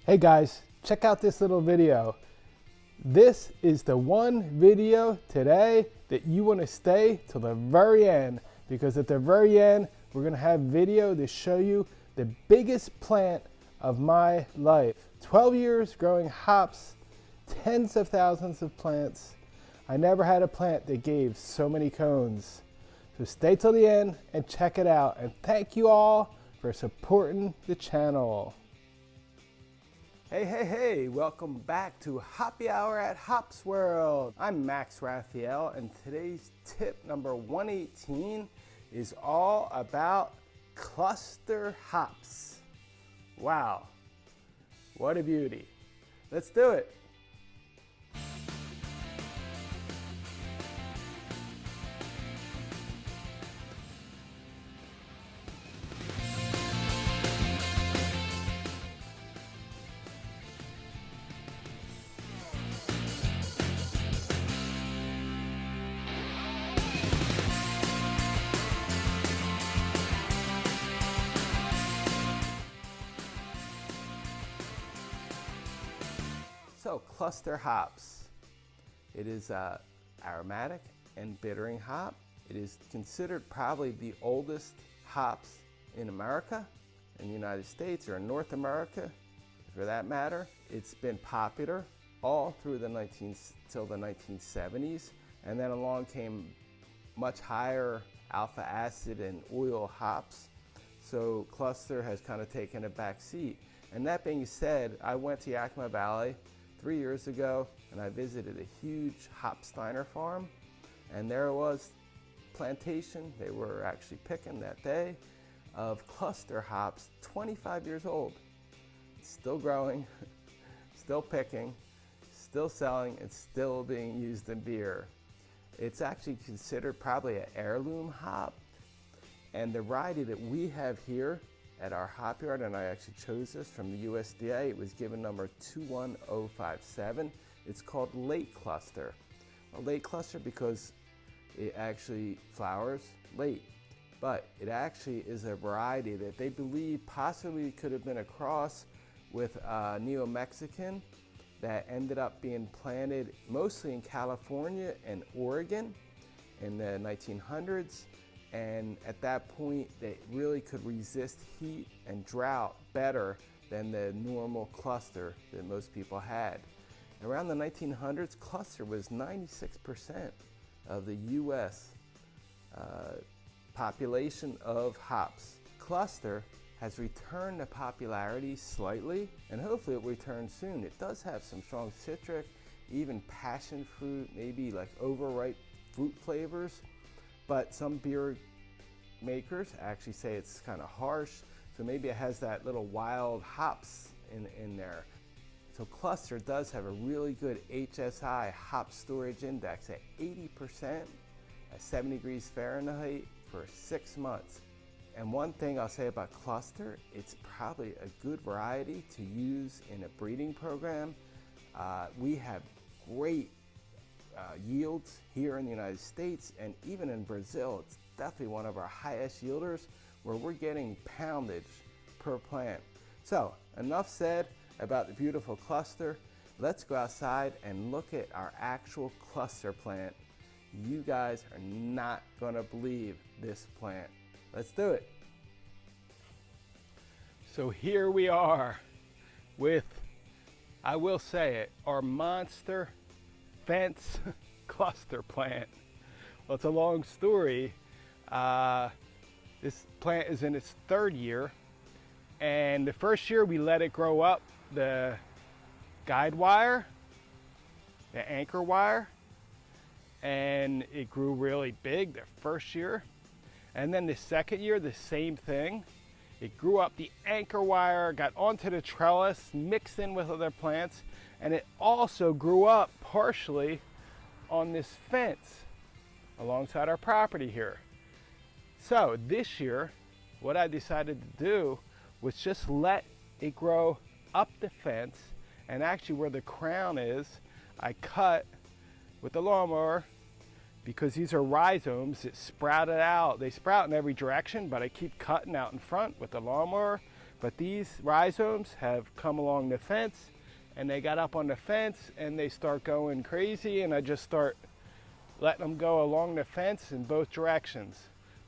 Hey guys, check out this little video. This is the one video today that you want to stay till the very end, because at the very end we're going to have video to show you the biggest plant of my life. 12 years growing hops, tens of thousands of plants. I never had a plant that gave so many cones. So stay till the end and check it out, and thank you all for supporting the channel. Hey, welcome back to Hoppy Hour at Hops World. I'm Max Raphael, and today's tip number 118 is all about cluster hops. Wow, what a beauty. Let's do it. So cluster hops. It is aromatic and bittering hop. It is considered probably the oldest hops in America, in the United States, or in North America, for that matter. It's been popular all through till the 1970s, and then along came much higher alpha acid and oil hops. So cluster has kind of taken a back seat. And that being said, I went to Yakima Valley 3 years ago, and I visited a huge Hopsteiner farm, and there was plantation, they were actually picking that day, of cluster hops, 25 years old. Still growing, still picking, still selling, and still being used in beer. It's actually considered probably an heirloom hop, and the variety that we have here at our hop yard, and I actually chose this from the USDA. It was given number 21057. It's called late cluster. A late cluster because it actually flowers late, but it actually is a variety that they believe possibly could have been a cross with Neo-Mexican that ended up being planted mostly in California and Oregon in the 1900s. And at that point, they really could resist heat and drought better than the normal cluster that most people had. Around the 1900s, cluster was 96% of the US population of hops. Cluster has returned to popularity slightly, and hopefully it will return soon. It does have some strong citric, even passion fruit, maybe like overripe fruit flavors. But some beer makers actually say it's kind of harsh, so maybe it has that little wild hops in there. So cluster does have a really good HSI, hop storage index, at 80% at 70 degrees Fahrenheit for 6 months. And one thing I'll say about cluster, it's probably a good variety to use in a breeding program. We have great yields here in the United States, and even in Brazil. It's definitely one of our highest yielders, where we're getting poundage per plant. So enough said about the beautiful cluster. Let's go outside and look at our actual cluster plant. You guys are not going to believe this plant. Let's do it. So here we are with, I will say it, our monster fence cluster plant. Well, it's a long story. This plant is in its 3rd year, and the first year we let it grow up the guide wire, the anchor wire, and it grew really big the first year. And then the 2nd year, the same thing. It grew up the anchor wire, got onto the trellis, mixed in with other plants, and it also grew up partially on this fence alongside our property here. So this year, what I decided to do was just let it grow up the fence, and actually where the crown is, I cut with the lawnmower, because these are rhizomes that sprouted out. They sprout in every direction, but I keep cutting out in front with the lawnmower But these rhizomes have come along the fence, and they got up on the fence and they start going crazy, and I just start letting them go along the fence in both directions.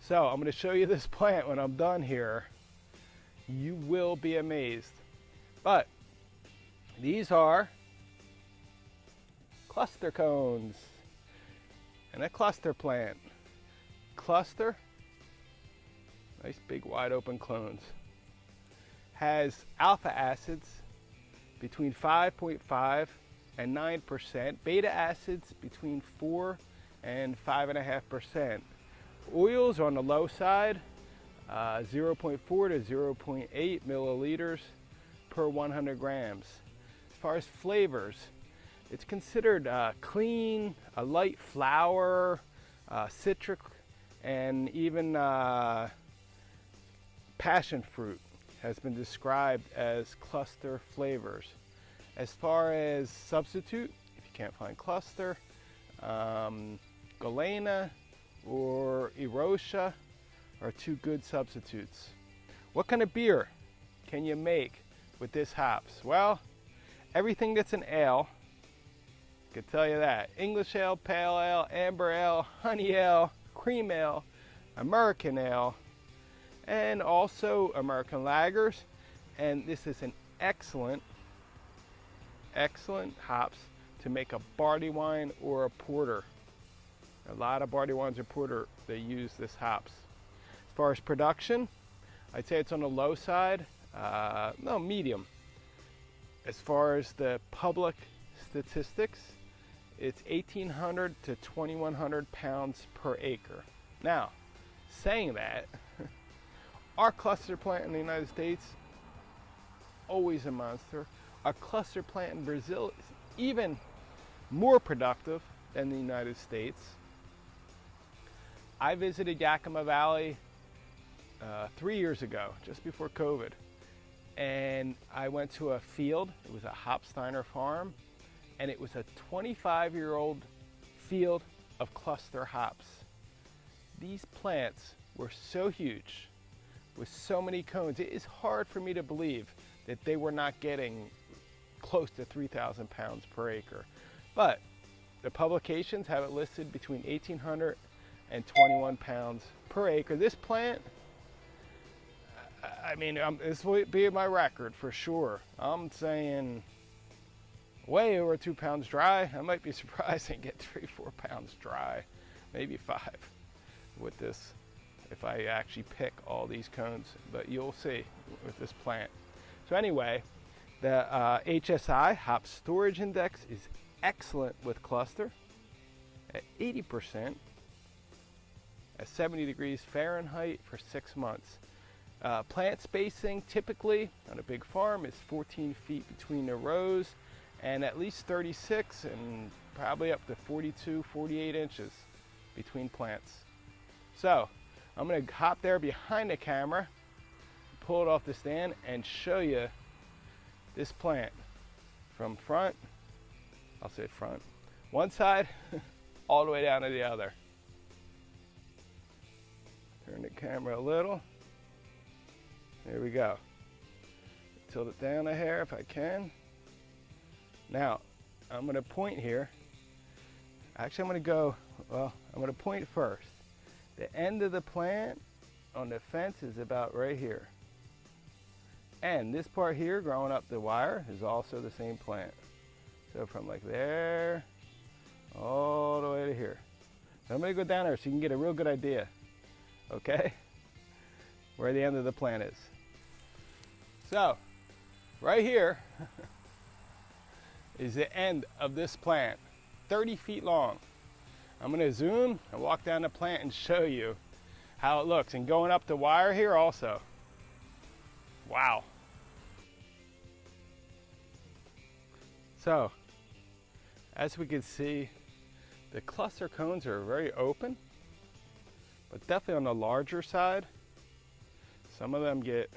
So I'm going to show you this plant when I'm done here. You will be amazed. But these are cluster cones, and a cluster plant. Cluster, nice big wide open clones, has alpha acids between 5.5 and 9%, beta acids between 4 and 5.5%. Oils on the low side, 0.4 to 0.8 milliliters per 100 grams. As far as flavors, it's considered clean, a light flower, citric, and even passion fruit has been described as cluster flavors. As far as substitute, if you can't find cluster, Galena or Erosia are two good substitutes. What kind of beer can you make with this hops? Well, everything that's an ale, I can tell you that. English ale, pale ale, amber ale, honey ale, cream ale, American ale, and also American lagers. And this is an excellent hops to make a barley wine or a porter. A lot of barley wines or porter, they use this hops. As far as production, I'd say it's on the low side, no, medium. As far as the public statistics, it's 1,800 to 2,100 pounds per acre. Now, saying that, our cluster plant in the United States, always a monster. Our cluster plant in Brazil is even more productive than the United States. I visited Yakima Valley 3 years ago, just before COVID, and I went to a field. It was a Hopsteiner farm, and it was a 25-year-old field of cluster hops. These plants were so huge, with so many cones. It is hard for me to believe that they were not getting close to 3,000 pounds per acre. But the publications have it listed between 1,800 and 21 pounds per acre. This plant, I mean, this will be my record for sure. I'm saying way over 2 pounds dry. I might be surprised and get 3-4 pounds dry, maybe 5 with this, if I actually pick all these cones, but you'll see with this plant. So anyway, the HSI, Hop Storage Index, is excellent with cluster at 80% at 70 degrees Fahrenheit for 6 months. Plant spacing typically on a big farm is 14 feet between the rows, and at least 36 and probably up to 42, 48 inches between plants. So I'm going to hop there behind the camera, pull it off the stand, and show you this plant from front, I'll say front, one side, all the way down to the other. Turn the camera a little. There we go. Tilt it down a hair if I can. Now, I'm going to point here. Actually, I'm going to point first. The end of the plant on the fence is about right here. And this part here growing up the wire is also the same plant. So from like there all the way to here. I'm going to go down there so you can get a real good idea, okay, where the end of the plant is. So right here is the end of this plant, 30 feet long. I'm going to zoom and walk down the plant and show you how it looks. And going up the wire here also. Wow. So, as we can see, the cluster cones are very open, but definitely on the larger side. Some of them get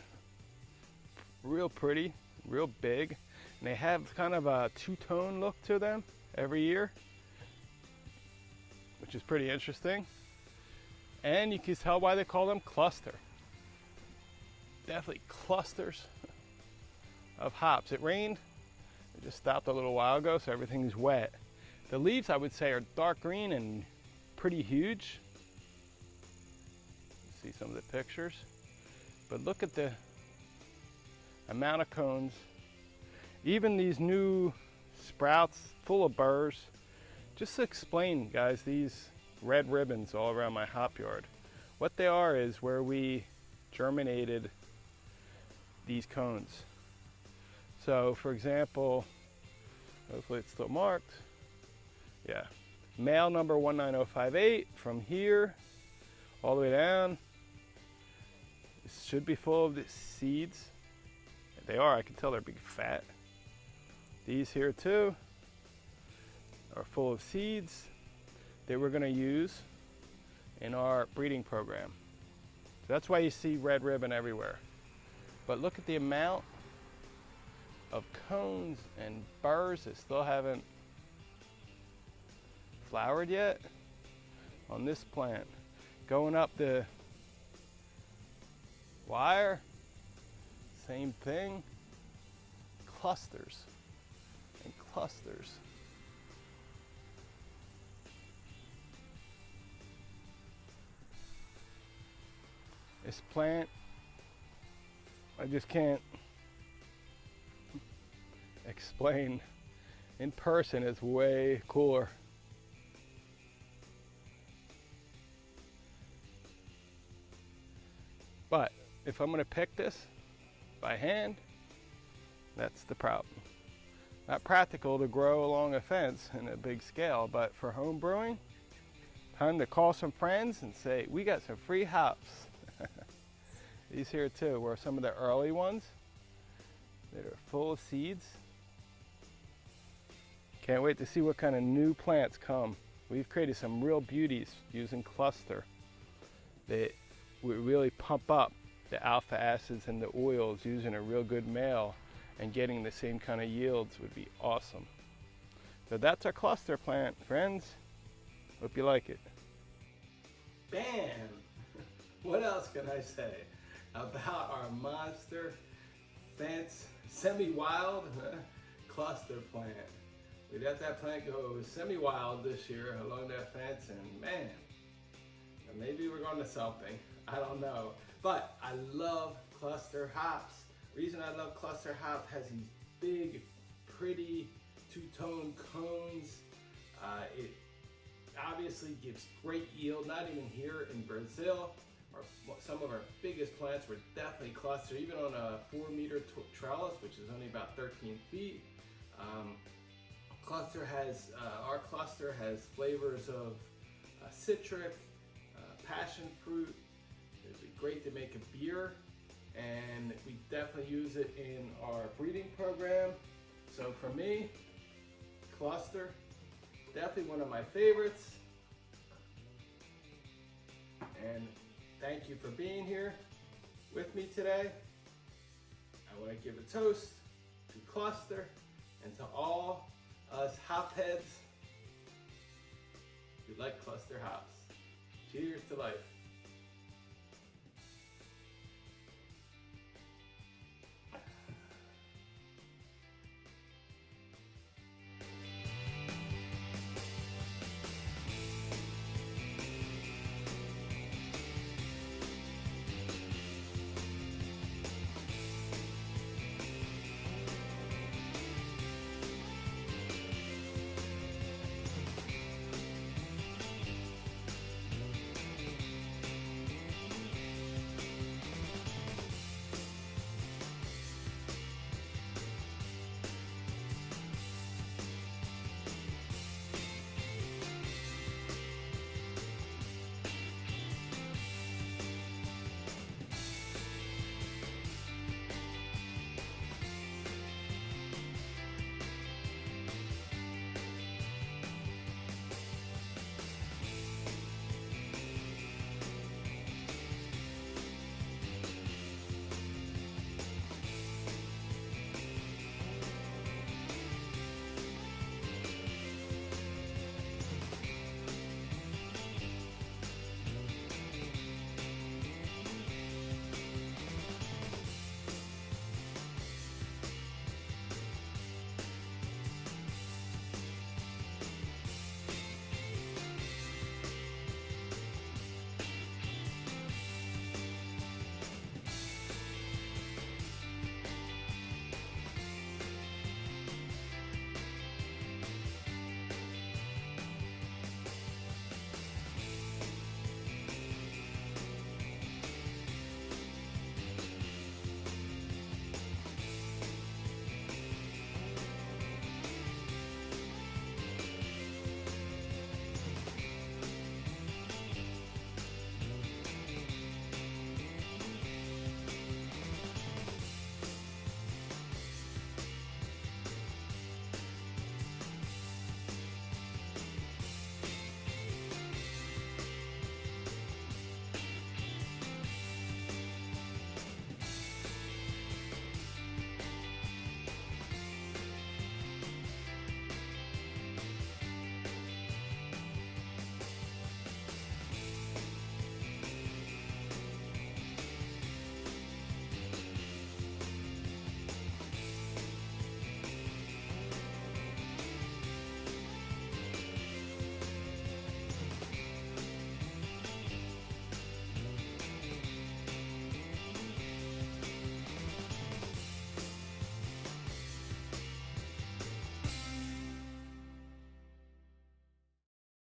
real pretty, real big, and they have kind of a two-tone look to them every year, which is pretty interesting. And you can tell why they call them cluster. definitely clusters of hops. It rained, it just stopped a little while ago, so everything's wet. The leaves, I would say, are dark green and pretty huge. See some of the pictures. But look at the amount of cones. Even these new sprouts full of burrs. Just to explain, guys, these red ribbons all around my hop yard. What they are is where we germinated these cones. So, for example, hopefully it's still marked. Yeah, male number 19058 from here all the way down. This should be full of the seeds. They are, I can tell they're big fat. These here too are full of seeds that we're going to use in our breeding program. So that's why you see red ribbon everywhere. But look at the amount of cones and burrs that still haven't flowered yet on this plant. Going up the wire, same thing. Clusters and clusters. This plant, I just can't explain. In person, it's way cooler. But if I'm going to pick this by hand, that's the problem. Not practical to grow along a fence in a big scale, but for home brewing, time to call some friends and say, we got some free hops. These here too were some of the early ones that are full of seeds. Can't wait to see what kind of new plants come. We've created some real beauties using cluster that we really pump up the alpha acids and the oils using a real good male, and getting the same kind of yields would be awesome. So that's our cluster plant, friends. Hope you like it. Bam! What else can I say about our monster fence semi-wild cluster plant? We let that plant go semi-wild this year along that fence, and man, maybe we're going to something. I don't know. But I love cluster hops. The reason I love cluster hops has these big, pretty two-tone cones. It obviously gives great yield, not even here in Brazil. Some of our biggest plants were definitely cluster, even on a 4-meter trellis, which is only about 13 feet. Our cluster has flavors of citric, passion fruit. It'd be great to make a beer, and we definitely use it in our breeding program. So for me, cluster, definitely one of my favorites. And thank you for being here with me today. I want to give a toast to cluster and to all us hop heads who like cluster hops. Cheers to life.